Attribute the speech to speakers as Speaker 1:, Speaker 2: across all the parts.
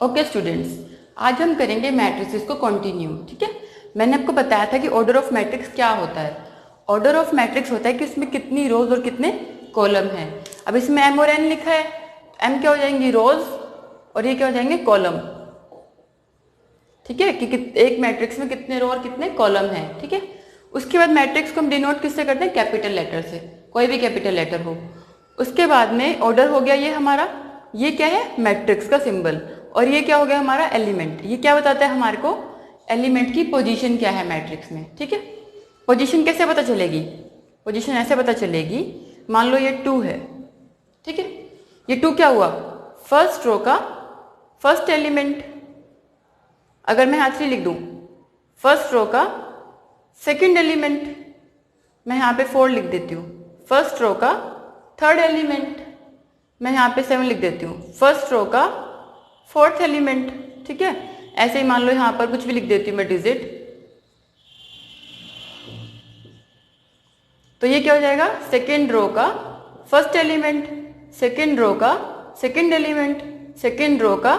Speaker 1: Okay students, आज हम करेंगे मैट्रिसेस को कंटिन्यू। ठीक है, मैंने आपको बताया था कि ऑर्डर ऑफ मैट्रिक्स क्या होता है। ऑर्डर ऑफ मैट्रिक्स होता है कि उसमें कितनी रोज और कितने कॉलम हैं। अब इसमें एम और एन लिखा है, एम क्या हो जाएंगी रोज और ये क्या हो जाएंगे कॉलम। ठीक है, कि एक मैट्रिक्स में कितने रो और कितने कॉलम हैं। ठीक है, उसके बाद मैट्रिक्स को हम डिनोट किससे करते हैं, कैपिटल लेटर से, कोई भी कैपिटल लेटर हो। उसके बाद में ऑर्डर हो गया ये हमारा, ये क्या है मैट्रिक्स का सिंबल, और ये क्या हो गया हमारा एलिमेंट। ये क्या बताता है हमारे को, एलिमेंट की पोजीशन क्या है मैट्रिक्स में। ठीक है, पोजीशन कैसे पता चलेगी, पोजीशन ऐसे पता चलेगी, मान लो ये 2 है। ठीक है, ये 2 क्या हुआ, फर्स्ट रो का फर्स्ट एलिमेंट। अगर मैं यहाँ 3 लिख दूँ, फर्स्ट रो का सेकंड एलिमेंट। मैं यहाँ पे 4 लिख देती हूँ, फर्स्ट रो का थर्ड एलिमेंट। मैं यहाँ पे 7 लिख देती हूँ, फर्स्ट रो का फोर्थ एलिमेंट। ठीक है, ऐसे ही मान लो यहाँ पर कुछ भी लिख देती हूँ मैं डिजिट, तो ये क्या हो जाएगा, सेकेंड रो का फर्स्ट एलिमेंट, सेकेंड रो का सेकेंड एलिमेंट, सेकेंड रो का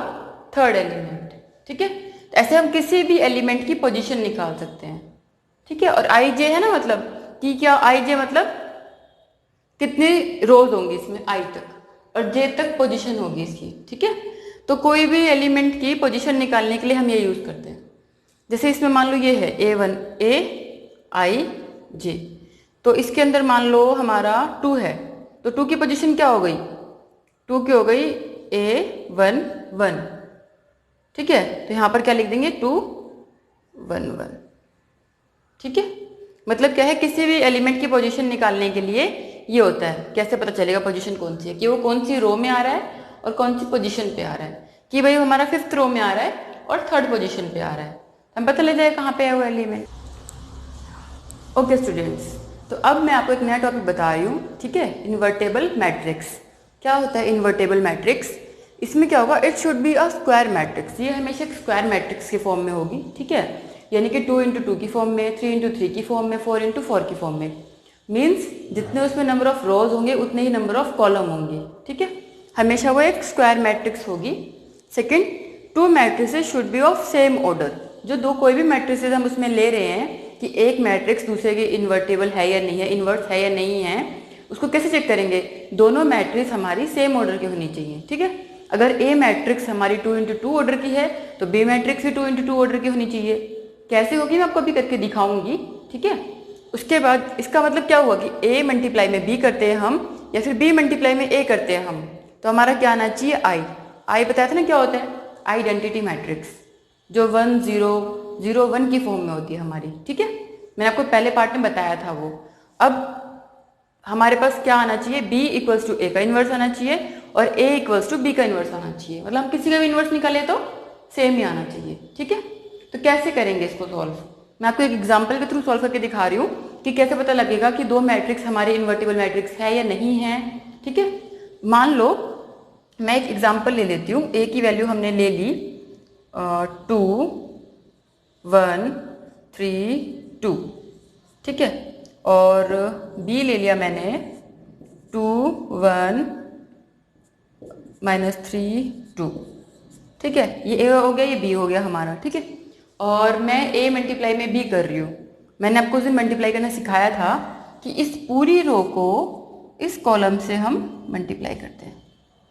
Speaker 1: थर्ड एलिमेंट। ठीक है, तो ऐसे हम किसी भी एलिमेंट की पोजीशन निकाल सकते हैं। ठीक है, और आई जे है ना, मतलब कि क्या आई जे मतलब कितनी रोज होंगी इसमें आई तक, और जे तक पोजीशन होगी इसकी। ठीक है, तो कोई भी एलिमेंट की पोजीशन निकालने के लिए हम ये यूज करते हैं। जैसे इसमें मान लो ये है A1 A I J, तो इसके अंदर मान लो हमारा 2 है, तो 2 की पोजीशन क्या हो गई, 2 की हो गई A1 1। ठीक है, तो यहाँ पर क्या लिख देंगे 2 1 1। ठीक है, मतलब क्या है, किसी भी एलिमेंट की पोजीशन निकालने के लिए ये होता है। कैसे पता चलेगा पोजीशन कौन सी है, कि वो कौन सी रो में आ रहा है और कौन सी पोजीशन पे आ रहा है, कि भाई हमारा 5th रो में आ रहा है और 3rd पोजीशन पे आ रहा है, हम पता लग जाएगा कहाँ पे है वो एलिमेंट। ओके स्टूडेंट्स, तो अब मैं आपको एक नया टॉपिक बता रही हूँ। ठीक है, इन्वर्टेबल मैट्रिक्स। क्या होता है इन्वर्टेबल मैट्रिक्स, इसमें क्या होगा, it should be a square matrix. ये हमेशा एक स्क्वायर मैट्रिक्स के फॉर्म में होगी। ठीक है, यानी कि 2 × 2 की फॉर्म में, 3 × 3 की फॉर्म में, 4 × 4 की फॉर्म में। मीन्स जितने उसमें नंबर ऑफ रोज होंगे उतने ही नंबर ऑफ कॉलम होंगे। ठीक है, हमेशा वो एक स्क्वायर मैट्रिक्स होगी। Second, 2 matrices should be of same order. जो दो कोई भी मैट्रिसेस हम उसमें ले रहे हैं कि एक मैट्रिक्स दूसरे के इन्वर्टेबल है या नहीं है, इन्वर्स है या नहीं है, उसको कैसे चेक करेंगे, दोनों मैट्रिक्स हमारी सेम ऑर्डर की होनी चाहिए। ठीक है, अगर ए मैट्रिक्स हमारी 2 × 2 ऑर्डर की है तो बी मैट्रिक्स भी 2 × 2 ऑर्डर की होनी चाहिए। कैसे होगी मैं आपको अभी करके दिखाऊंगी। ठीक है, उसके बाद इसका मतलब क्या हुआ कि ए मल्टीप्लाई में बी करते हैं हम, या फिर बी मल्टीप्लाई में ए करते हैं हम, तो हमारा क्या आना चाहिए आई। आई बताया था ना क्या होता है, आइडेंटिटी मैट्रिक्स, जो 1 0 0 1 की फॉर्म में होती है हमारी। ठीक है, मैंने आपको पहले पार्ट में बताया था वो। अब हमारे पास क्या आना चाहिए, b = a का इन्वर्स आना चाहिए और a = b का इन्वर्स आना चाहिए। मतलब हम किसी का भी इन्वर्स निकाले तो सेम ही आना चाहिए। ठीक है, तो कैसे करेंगे इसको सॉल्व, मैं आपको एक एग्जांपल के थ्रू सॉल्व करके दिखा रही हूँ कि कैसे पता लगेगा कि दो मैट्रिक्स हमारे इन्वर्टेबल मैट्रिक्स है या नहीं है। ठीक है, मान लो मैं एक एग्जांपल ले लेती हूँ। a की वैल्यू हमने ले ली 2 1 3 2। ठीक है, और b ले लिया मैंने 2 1 -3 2। ठीक है, ये a हो गया, ये b हो गया हमारा। ठीक है, और मैं a मल्टीप्लाई में b कर रही हूँ। मैंने आपको उस दिन मल्टीप्लाई करना सिखाया था कि इस पूरी रो को इस कॉलम से हम मल्टीप्लाई करते हैं।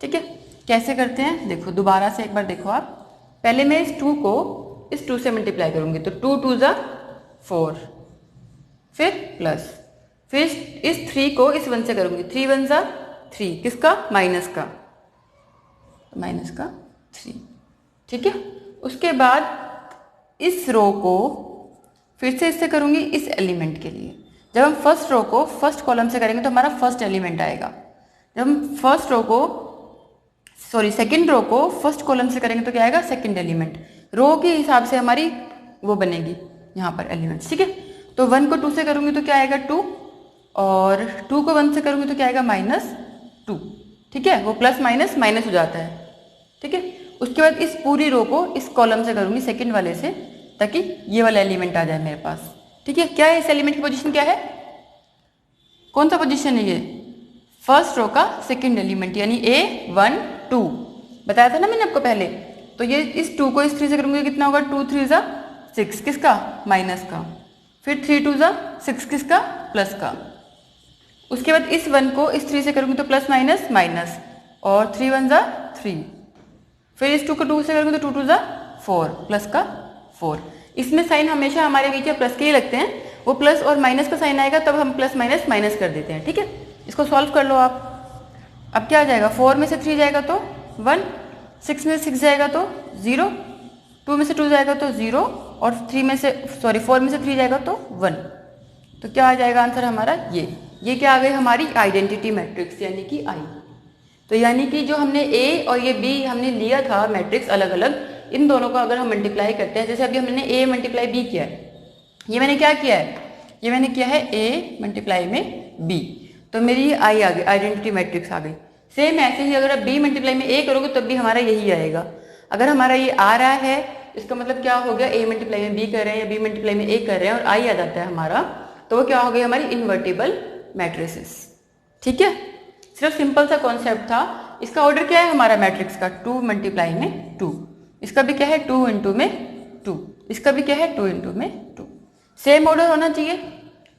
Speaker 1: ठीक है, कैसे करते हैं देखो, दोबारा से एक बार देखो आप। पहले मैं इस 2 को इस 2 से मल्टीप्लाई करूँगी, तो 2 2 ज़ा 4, फिर प्लस, फिर इस 3 को इस 1 से करूँगी, 3 1 ज़ा 3, किसका, माइनस का, माइनस का 3। ठीक है, उसके बाद इस रो को फिर से इससे करूँगी इस एलिमेंट के लिए। जब हम फर्स्ट रो को फर्स्ट कॉलम से करेंगे तो हमारा फर्स्ट एलिमेंट आएगा। जब हम फर्स्ट रो को सेकंड रो को फर्स्ट कॉलम से करेंगे तो क्या आएगा, सेकंड एलिमेंट। रो के हिसाब से हमारी वो बनेगी यहाँ पर एलिमेंट्स। ठीक है, तो 1 को 2 से करूँगी तो क्या आएगा 2, और 2 को 1 से करूँगी तो क्या आएगा -2। ठीक है, वो प्लस माइनस माइनस हो जाता है। ठीक है, उसके बाद इस पूरी रो को इस कॉलम से करूँगी सेकंड वाले से, ताकि ये वाला एलिमेंट आ जाए मेरे पास। ठीक है, क्या है इस एलिमेंट की पोजीशन, क्या है, कौन सा पोजीशन है ये, फर्स्ट रो का सेकंड एलिमेंट, यानी A1 2 बताया था ना मैंने आपको पहले। तो ये इस 2 को इस 3 से करूँगी कितना होगा, 2 3 ज़ा 6, किसका, माइनस का। फिर 3 2 ज़ा 6, किसका, प्लस का। उसके बाद इस 1 को इस 3 से करूँगी तो प्लस माइनस माइनस, और 3 1 ज़ा 3। फिर इस 2 को 2 से करूँगी तो 2 2 ज़ा 4, प्लस का 4। इसमें साइन हमेशा हमारे बीच में प्लस के ही लगते हैं, वो प्लस और माइनस का साइन आएगा तब हम प्लस माइनस माइनस कर देते हैं, ठीक है। इसको सॉल्व कर लो आप। अब क्या आ जाएगा, 4 में से 3 जाएगा तो 1, 6 में से 6 जाएगा तो 0, 2 में से 2 जाएगा तो 0, और 4 में से 3 जाएगा तो 1। तो क्या आ जाएगा आंसर हमारा, ये क्या आ गई हमारी आइडेंटिटी मैट्रिक्स, यानी कि आई। तो यानी कि जो हमने ए और ये बी हमने लिया था मैट्रिक्स अलग अलग, इन दोनों को अगर हम मल्टीप्लाई करते हैं, जैसे अभी हमने ए मल्टीप्लाई बी किया है, ये मैंने क्या किया है, ये मैंने किया है ए मल्टीप्लाई में बी, तो मेरी आई आ गई, आइडेंटिटी मैट्रिक्स आ गई। सेम ऐसे ही अगर आप बी मल्टीप्लाई में ए करोगे तब भी हमारा यही आएगा। अगर हमारा ये आ रहा है इसका मतलब क्या हो गया, ए मल्टीप्लाई में बी कर रहे हैं या बी मल्टीप्लाई में ए कर रहे हैं और आई आ जाता है हमारा, तो वो क्या हो गई हमारी इन्वर्टिबल मैट्रिसेस, ठीक है। सिर्फ सिंपल सा कॉन्सेप्ट था। इसका ऑर्डर क्या है हमारा मैट्रिक्स का, 2 मल्टीप्लाई में 2, इसका भी क्या है 2 इंटू में 2, इसका भी क्या है 2 इंटू में 2। सेम ऑर्डर होना चाहिए,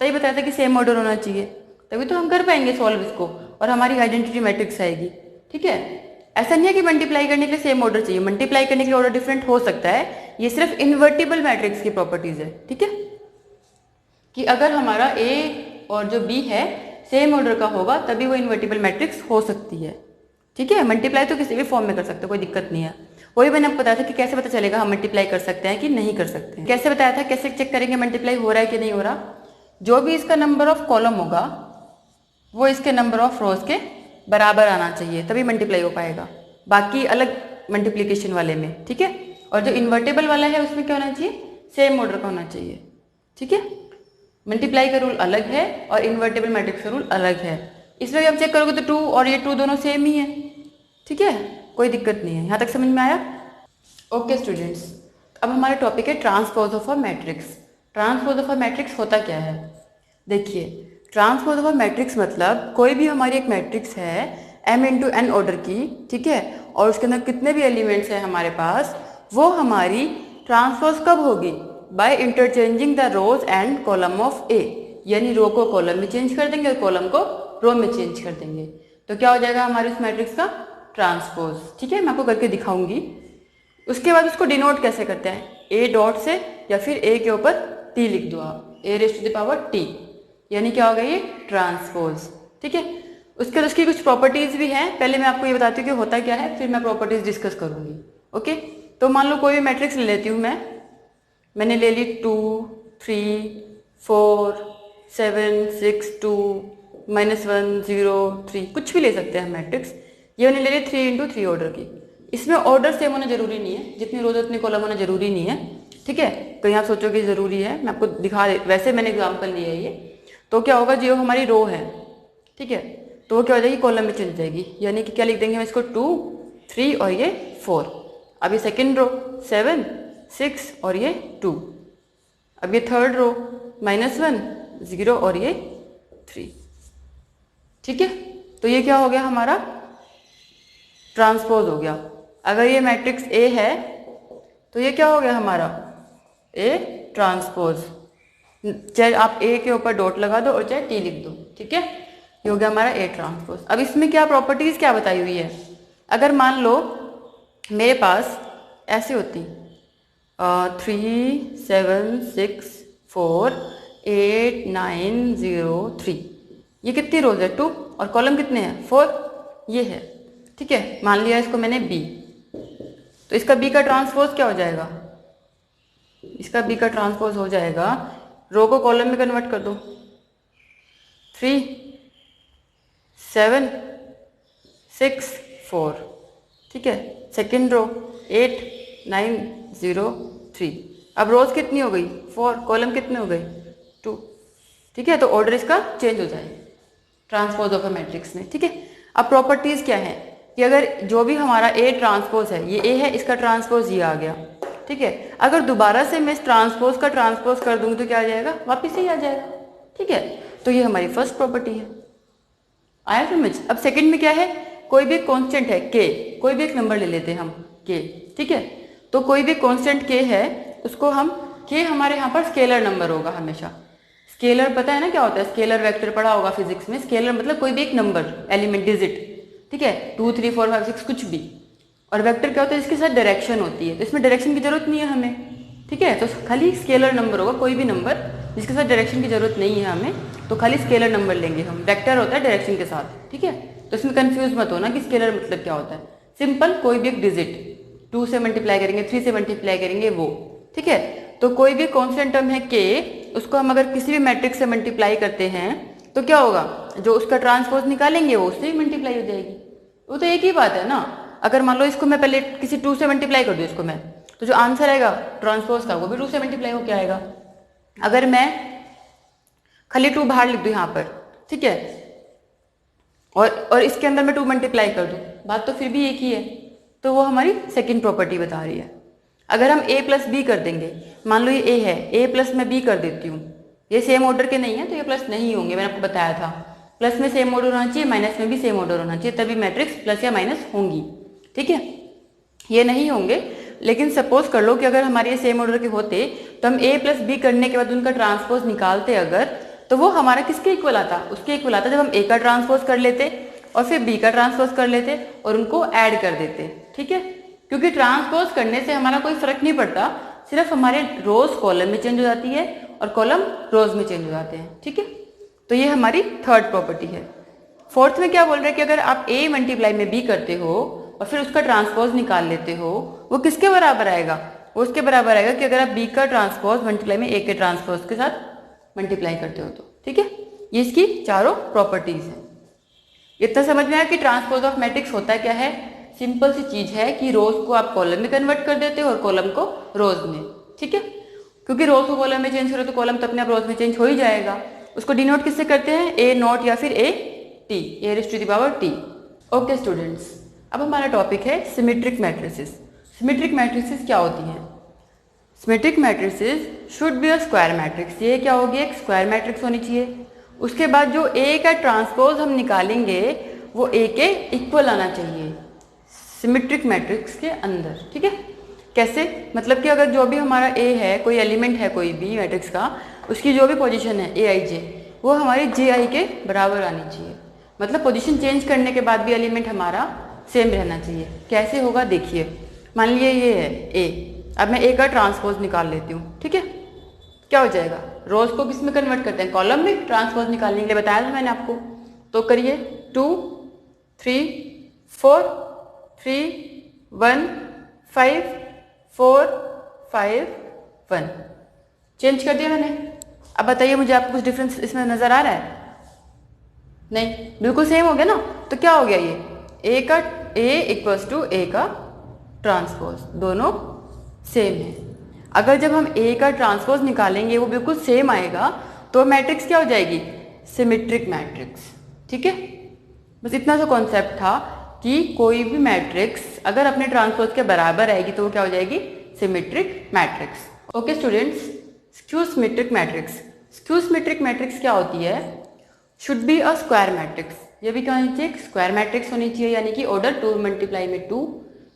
Speaker 1: तभी बताया था कि सेम ऑर्डर होना चाहिए, तभी तो हम कर पाएंगे सॉल्व इसको और हमारी आइडेंटिटी मैट्रिक्स आएगी, ठीक है। ऐसा नहीं है कि मल्टीप्लाई करने के लिए सेम ऑर्डर चाहिए, मल्टीप्लाई करने के लिए ऑर्डर डिफरेंट हो सकता है, ये सिर्फ इन्वर्टिबल मैट्रिक्स की प्रॉपर्टीज है, ठीक है। कि अगर हमारा ए और जो बी है सेम ऑर्डर का होगा तभी वो इन्वर्टिबल मैट्रिक्स हो सकती है, ठीक है। मल्टीप्लाई तो किसी भी फॉर्म में कर सकते हो, कोई दिक्कत नहीं है। वही मैंने आपको बताया था कि कैसे पता चलेगा हम मल्टीप्लाई कर सकते हैं कि नहीं कर सकते हैं। कैसे बताया था, कैसे चेक करेंगे मल्टीप्लाई हो रहा है कि नहीं हो रहा, जो भी इसका नंबर ऑफ कॉलम होगा वो इसके नंबर ऑफ रोज के बराबर आना चाहिए, तभी मल्टीप्लाई हो पाएगा, बाकी अलग मल्टीप्लीकेशन वाले में, ठीक है। और जो इन्वर्टेबल वाला है उसमें क्या होना चाहिए, सेम ऑर्डर का होना चाहिए, ठीक है। मल्टीप्लाई का रूल अलग है और इन्वर्टेबल मैट्रिक्स का रूल अलग है। इसमें भी आप चेक करोगे तो 2 और ये 2 दोनों सेम ही है, ठीक है, कोई दिक्कत नहीं है। यहाँ तक समझ में आया? ओके स्टूडेंट्स, अब हमारा टॉपिक है transpose of a matrix. Transpose of a matrix होता क्या है, देखिए ट्रांसपोज ऑफ अ मैट्रिक्स मतलब कोई भी हमारी एक मैट्रिक्स है m इंटू n ऑर्डर की, ठीक है, और उसके अंदर कितने भी एलिमेंट्स हैं हमारे पास, वो हमारी ट्रांसपोज कब होगी, by interchanging the rows and column of A, यानी रो को कॉलम में चेंज कर देंगे और कॉलम को रो में चेंज कर देंगे, तो क्या हो जाएगा हमारे उस मैट्रिक्स का ट्रांसपोज, ठीक है। मैं आपको करके दिखाऊंगी। उसके बाद उसको डिनोट कैसे करते हैं, ए डॉट से या फिर ए के ऊपर टी लिख दो आप, A raise to the power T, यानी क्या होगा ये ट्रांसपोज, ठीक है। उसके बाद उसकी कुछ प्रॉपर्टीज भी हैं, पहले मैं आपको ये बताती हूँ कि होता क्या है, फिर मैं प्रॉपर्टीज डिस्कस करूंगी, ओके। तो मान लो कोई भी मैट्रिक्स ले लेती हूँ मैंने ले ली 2 3 4 7 6 2 -1 0 3, कुछ भी ले सकते हैं मैट्रिक्स। ये मैंने ले ली 3 इंटू 3 ऑर्डर की। इसमें ऑर्डर सेम होना जरूरी नहीं है, जितनी रोज उतनी कॉलम होना जरूरी नहीं है, ठीक है। कहीं आप सोचोगे जरूरी है, मैं आपको दिखा दे, वैसे मैंने एग्जाम्पल लिया है ये। तो क्या होगा, जो हमारी रो है, ठीक है, तो वो क्या हो जाएगी, कॉलम में चली जाएगी, यानी कि क्या लिख देंगे हम इसको 2 3 और ये 4। अब ये सेकेंड रो 7 6 और ये 2। अब ये थर्ड रो -1 0 और ये 3, ठीक है। तो ये क्या हो गया हमारा ट्रांसपोज हो गया। अगर ये मैट्रिक्स ए है तो ये क्या हो गया हमारा ए ट्रांसपोज, चाहे आप ए के ऊपर डॉट लगा दो और चाहे टी लिख दो, ठीक है, ये हो गया हमारा ए ट्रांसपोज। अब इसमें क्या प्रॉपर्टीज क्या बताई हुई है, अगर मान लो मेरे पास ऐसे होती 3 7 6 4 8 9 0 3, ये कितनी रोज है 2 और कॉलम कितने हैं 4, ये है, ठीक है। मान लिया इसको मैंने बी, तो इसका बी का ट्रांसपोज क्या हो जाएगा, इसका बी का ट्रांसपोज हो जाएगा, रो को कॉलम में कन्वर्ट कर दो, 3 7 6 4, ठीक है। सेकेंड रो 8 9 0 3, अब रोज कितनी हो गई 4, कॉलम कितने हो गए 2, ठीक है। तो ऑर्डर इसका चेंज हो जाए ट्रांसपोज ऑफ अ मैट्रिक्स में, ठीक है। अब प्रॉपर्टीज क्या है कि अगर जो भी हमारा ए ट्रांसपोज है, ये ए है, इसका ट्रांसपोज ये आ गया, ठीक है। अगर दोबारा से मैं इस ट्रांसपोज का ट्रांसपोज कर दूंगी तो क्या आ जाएगा, वापिस ही आ जाएगा, ठीक है। तो ये हमारी फर्स्ट प्रॉपर्टी है, आया समझ। अब सेकंड में क्या है, कोई भी कांस्टेंट है के, कोई भी एक नंबर ले लेते हैं हम के, ठीक है। तो कोई भी कांस्टेंट k है उसको हम, k हमारे यहाँ पर स्केलर नंबर होगा हमेशा। स्केलर पता है ना क्या होता है, स्केलर वेक्टर पढ़ा होगा फिजिक्स में। स्केलर मतलब कोई भी एक नंबर, एलिमेंट, डिजिट, ठीक है, 2 3 4 5 6 कुछ भी। और वेक्टर क्या होता है, इसके साथ डायरेक्शन होती है, तो इसमें डायरेक्शन की जरूरत नहीं है हमें, ठीक है। तो खाली स्केलर नंबर होगा, कोई भी नंबर जिसके साथ डायरेक्शन की जरूरत नहीं है हमें, तो खाली स्केलर नंबर लेंगे हम। वेक्टर होता है डायरेक्शन के साथ, ठीक है। तो इसमें कंफ्यूज मत होना कि स्केलर मतलब क्या होता है। सिंपल कोई भी एक डिजिट 2 से मल्टीप्लाई करेंगे, 3 से मल्टीप्लाई करेंगे वो, ठीक है। तो कोई भी कांस्टेंट टर्म है k, उसको हम अगर किसी भी मैट्रिक्स से मल्टीप्लाई करते हैं तो क्या होगा, जो उसका ट्रांसपोज निकालेंगे वो उससे ही मल्टीप्लाई हो जाएगी। वो तो एक ही बात है ना। अगर मान लो इसको मैं पहले किसी 2 से मल्टीप्लाई कर दूँ इसको मैं, तो जो आंसर आएगा ट्रांसपोज का वो भी 2 से मल्टीप्लाई होकर आएगा। अगर मैं खाली 2 बाहर लिख दूँ यहाँ पर, ठीक है, और इसके अंदर मैं 2 मल्टीप्लाई कर दूँ, बात तो फिर भी एक ही है। तो वो हमारी सेकंड प्रॉपर्टी बता रही है। अगर हम a प्लस बी कर देंगे, मान लो ये a है, a प्लस मैं b कर देती हूँ, ये सेम ऑर्डर के नहीं है तो ये प्लस नहीं होंगे, मैंने आपको बताया था। प्लस में सेम ऑर्डर होना चाहिए, माइनस में भी सेम ऑर्डर होना चाहिए, तभी मैट्रिक्स प्लस या माइनस होंगी, ठीक है। ये नहीं होंगे, लेकिन सपोज कर लो कि अगर हमारे ये सेम ऑर्डर के होते तो हम a प्लस बी करने के बाद उनका ट्रांसपोज निकालते अगर, तो वो हमारा किसके इक्वल आता, उसके इक्वल आता जब हम a का ट्रांसपोज कर लेते और फिर b का ट्रांसपोज कर लेते और उनको ऐड कर देते, ठीक है। क्योंकि ट्रांसपोज करने से हमारा कोई फर्क नहीं पड़ता, सिर्फ हमारे रोज कॉलम में चेंज हो जाती है और कॉलम रोज में चेंज हो जाते हैं, ठीक है। तो ये हमारी थर्ड प्रॉपर्टी है। फोर्थ में क्या बोल रहे हैं कि अगर आप a मल्टीप्लाई में b करते हो और फिर उसका ट्रांसपोज निकाल लेते हो, वो किसके बराबर आएगा, वो उसके बराबर आएगा कि अगर आप b का ट्रांसपोज मल्टीप्लाई में a के ट्रांसपोज के साथ मल्टीप्लाई करते हो तो, ठीक है। ये इसकी चारों प्रॉपर्टीज हैं। इतना समझ में आया कि ट्रांसपोज ऑफ मैट्रिक्स होता क्या है। सिंपल सी चीज है कि रोज को आप कॉलम में कन्वर्ट कर देते हो और कॉलम को रोज में, ठीक है। क्योंकि रोज को कॉलम में चेंज करो तो कॉलम तो अपने आप रोज में चेंज हो ही जाएगा। उसको डिनोट किससे करते हैं, a नॉट या फिर a t, a raise to the power t। Okay students, अब हमारा टॉपिक है सिमेट्रिक मैट्रिसेस। सिमेट्रिक मैट्रिसेस क्या होती हैं। Symmetric matrices should be a square matrix. ये क्या होगी, एक स्क्वायर मैट्रिक्स होनी चाहिए। उसके बाद जो a का ट्रांसपोज हम निकालेंगे वो a के इक्वल आना चाहिए सिमेट्रिक मैट्रिक्स के अंदर, ठीक है। कैसे, मतलब कि अगर जो भी हमारा a है, कोई एलिमेंट है कोई भी मैट्रिक्स का, उसकी जो भी पोजीशन है aij, वो हमारी ji के बराबर आनी चाहिए। मतलब पोजीशन चेंज करने के बाद भी एलिमेंट हमारा सेम रहना चाहिए। कैसे होगा देखिए, मान लीजिए ये है a, अब मैं a का ट्रांसपोज निकाल लेती हूँ, ठीक है। क्या हो जाएगा, रोज को किस में कन्वर्ट करते हैं, कॉलम में। ट्रांसपोज निकालने के लिए बताया था मैंने आपको, तो करिए 2 3 4 3 1 5 4 5 1 चेंज कर दिया मैंने। अब बताइए मुझे, आपको कुछ डिफरेंस इसमें नजर आ रहा है? नहीं, बिल्कुल सेम हो गया ना। तो क्या हो गया, ये a इक्वल्स टू a का ट्रांसपोज, दोनों सेम है। अगर जब हम a का ट्रांसपोज निकालेंगे वो बिल्कुल सेम आएगा तो मैट्रिक्स क्या हो जाएगी, सिमेट्रिक मैट्रिक्स, ठीक है। बस इतना सा कॉन्सेप्ट था कि कोई भी मैट्रिक्स अगर अपने ट्रांसपोज के बराबर आएगी तो वो क्या हो जाएगी, symmetric matrix. Okay students, skew symmetric matrix. Skew symmetric matrix क्या होती है, should be a square matrix. ये भी क्या होनी चाहिए, स्क्वायर मैट्रिक्स होनी चाहिए, यानी कि ऑर्डर 2 मल्टीप्लाई में 2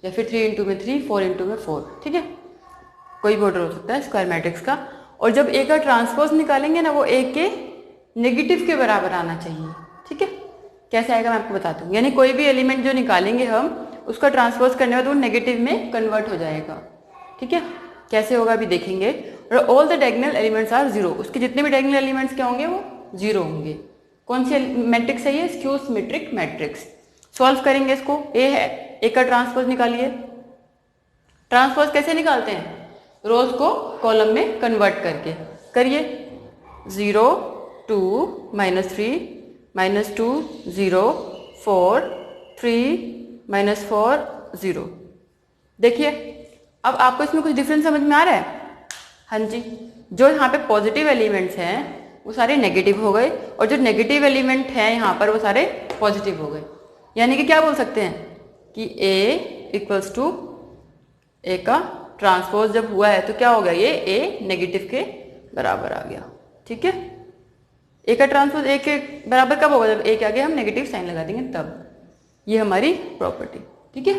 Speaker 1: या फिर 3 इंटू में 3 4 इंटू में 4, ठीक है। कोई भी ऑर्डर हो सकता है स्क्वायर मैट्रिक्स का। और जब a का ट्रांसपोज निकालेंगे ना वो a के नेगेटिव के बराबर आना चाहिए, ठीक है। कैसे आएगा मैं आपको बताती हूँ। यानी कोई भी एलिमेंट जो निकालेंगे हम, उसका ट्रांसपोज करने के बाद वो नेगेटिव में कन्वर्ट हो जाएगा, ठीक है। कैसे होगा अभी देखेंगे। और all the diagonal elements are 0, उसके जितने भी डायगोनल एलिमेंट्स क्या होंगे, वो 0 होंगे। कौन सी मैट्रिक्स है ये, स्क्यू सिमेट्रिक मैट्रिक्स। सॉल्व करेंगे इसको, a है, a का ट्रांसपोज निकालिए। ट्रांसपोज कैसे निकालते हैं, रोज को कॉलम में कन्वर्ट करके। करिए 0 2 -3 -2 0 4 3 -4 0। देखिए अब आपको इसमें कुछ डिफरेंस समझ में आ रहा है। हाँ जी, जो यहाँ पे पॉजिटिव एलिमेंट्स हैं वो सारे नेगेटिव हो गए और जो नेगेटिव एलिमेंट हैं यहाँ पर वो सारे पॉजिटिव हो गए। यानी कि क्या बोल सकते हैं कि a इक्वल्स टू a का ट्रांसपोज जब हुआ है तो क्या हो गया, ये a नेगेटिव के बराबर आ गया, ठीक है। a का ट्रांसपोज a के बराबर कब होगा, जब a के आगे हम नेगेटिव साइन लगा देंगे तब। ये हमारी प्रॉपर्टी, ठीक है।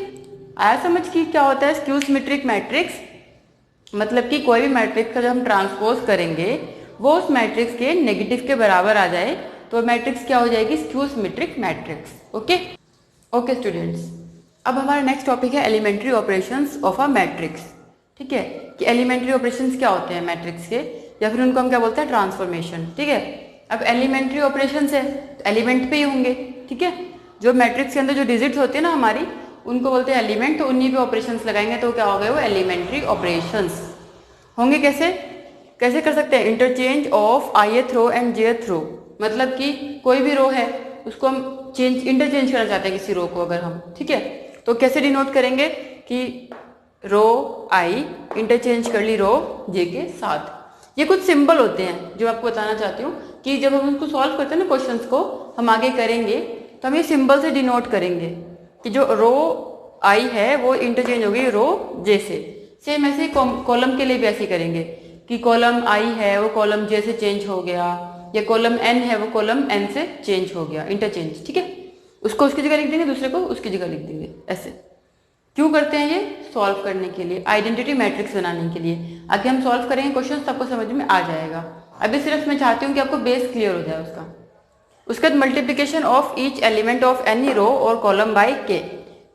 Speaker 1: आया समझ कि क्या होता है स्क्यू सिमेट्रिक मैट्रिक्स? मतलब कि कोई भी मैट्रिक्स का जब हम ट्रांसपोज करेंगे वो उस मैट्रिक्स के नेगेटिव के बराबर आ जाए तो मैट्रिक्स क्या हो जाएगी? Skew symmetric matrix. Okay okay students, अब हमारा नेक्स्ट टॉपिक है elementary operations of a matrix. ठीक है, कि एलिमेंट्री ऑपरेशंस क्या होते हैं मैट्रिक्स के, या फिर उनको हम क्या बोलते हैं? ट्रांसफॉर्मेशन। ठीक है, अब एलिमेंट्री ऑपरेशंस है तो एलिमेंट पे ही होंगे। ठीक है, जो मैट्रिक्स के अंदर जो डिजिट्स होते हैं ना हमारी, उनको बोलते हैं एलिमेंट, तो उन्हीं पे ऑपरेशंस लगाएंगे तो क्या हो गए? वो एलिमेंट्री ऑपरेशंस होंगे। कैसे कैसे कर सकते हैं? Interchange of ith row and jth row, मतलब कि कोई भी रो है उसको हम इंटरचेंज करना चाहते हैं किसी रो को अगर हम, ठीक है, तो कैसे डिनोट करेंगे कि रो आई इंटरचेंज कर ली रो जे के साथ। ये कुछ सिंबल होते हैं जो आपको बताना चाहती हूँ कि जब हम उनको सॉल्व करते हैं ना क्वेश्चंस को, हम आगे करेंगे तो हम ये सिंबल से डिनोट करेंगे कि जो रो आई है वो इंटरचेंज हो गई रो जे से। सेम ऐसे कॉलम के लिए भी ऐसे करेंगे कि कॉलम आई है वो कॉलम जे से चेंज हो गया, या कॉलम एन है वो कॉलम एन से चेंज हो गया, इंटरचेंज। ठीक है, उसको उसकी जगह लिख देंगे, दूसरे को उसकी जगह लिख देंगे। ऐसे क्यों करते हैं? ये सॉल्व करने के लिए, आइडेंटिटी मैट्रिक्स बनाने के लिए। आगे हम सॉल्व करेंगे क्वेश्चन तो आपको समझ में आ जाएगा। अभी सिर्फ मैं चाहती हूँ कि आपको बेस क्लियर हो जाए उसका। उसके बाद multiplication of each element of any row और कॉलम बाय के,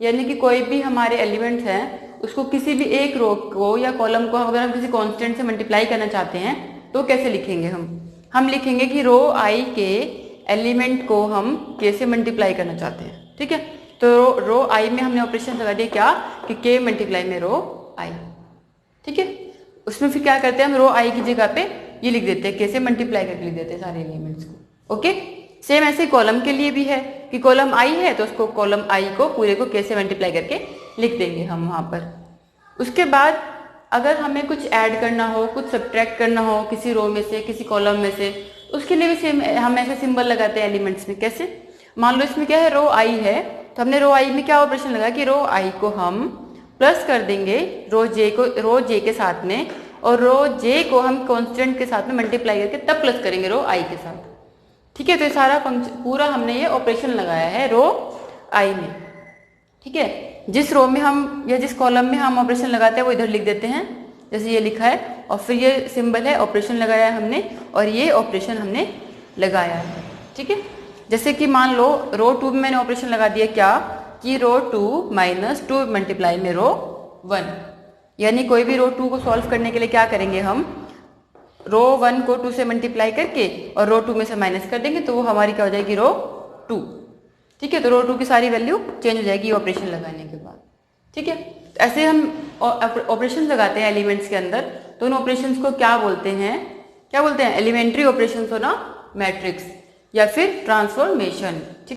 Speaker 1: यानी कि कोई भी हमारे एलिमेंट्स हैं उसको किसी भी एक रो को या कॉलम को अगर हम किसी कांस्टेंट से मल्टीप्लाई करना चाहते हैं तो कैसे लिखेंगे? हम लिखेंगे कि रो आई के एलिमेंट को हम के से मल्टीप्लाई करना चाहते हैं। ठीक है, तो रो आई में हमने ऑपरेशन लगा दिया क्या कि के मल्टीप्लाई में रो आई। ठीक है, उसमें फिर क्या करते हैं? हम रो आई की जगह पे ये लिख देते हैं, के से मल्टीप्लाई करके लिख देते हैं सारे एलिमेंट्स को। ओके, सेम ऐसे कॉलम के लिए भी है कि कॉलम आई है तो उसको कॉलम आई को पूरे को के से मल्टीप्लाई करके लिख देंगे हम वहाँ पर। उसके बाद अगर हमें कुछ ऐड करना हो, कुछ सब्ट्रैक्ट करना हो किसी रो में से, किसी कॉलम में से, उसके लिए भी सेम हम ऐसे सिंबल लगाते हैं एलिमेंट्स में। कैसे? मान लो इसमें क्या है? रो आई है तो हमने रो आई में क्या ऑपरेशन लगा कि रो आई को हम प्लस कर देंगे रो जे के साथ में, और रो जे को हम कांस्टेंट के साथ में मल्टीप्लाई करके तब प्लस करेंगे रो आई के साथ। ठीक है, तो ये सारा फंक्शन पूरा हमने ये ऑपरेशन लगाया है रो आई में। ठीक है, जिस रो में हम या जिस कॉलम में हम ऑपरेशन लगाते हैं वो इधर लिख देते हैं, जैसे ये लिखा है, और फिर ये सिंबल है ऑपरेशन लगाया है हमने, और ये ऑपरेशन हमने लगाया है। ठीक है, जैसे कि मान लो रो 2 में मैंने ऑपरेशन लगा दिया क्या कि रो 2 माइनस 2 मल्टीप्लाई में रो 1, यानी कोई भी रो 2 को सॉल्व करने के लिए क्या करेंगे? हम रो 1 को 2 से मल्टीप्लाई करके और रो 2 में से माइनस कर देंगे तो वो हमारी क्या हो जाएगी? रो 2। ठीक है, तो रो 2 की सारी वैल्यू चेंज हो जाएगी ऑपरेशन लगाने के बाद। ठीक है, तो ऐसे हम ऑपरेशन लगाते हैं एलिमेंट्स के अंदर, तो उन ऑपरेशंस को क्या बोलते हैं? क्या बोलते हैं? एलिमेंट्री ऑपरेशंस हो ना मैट्रिक्स, या फिर ट्रांसफॉर्मेशन। ठीक है।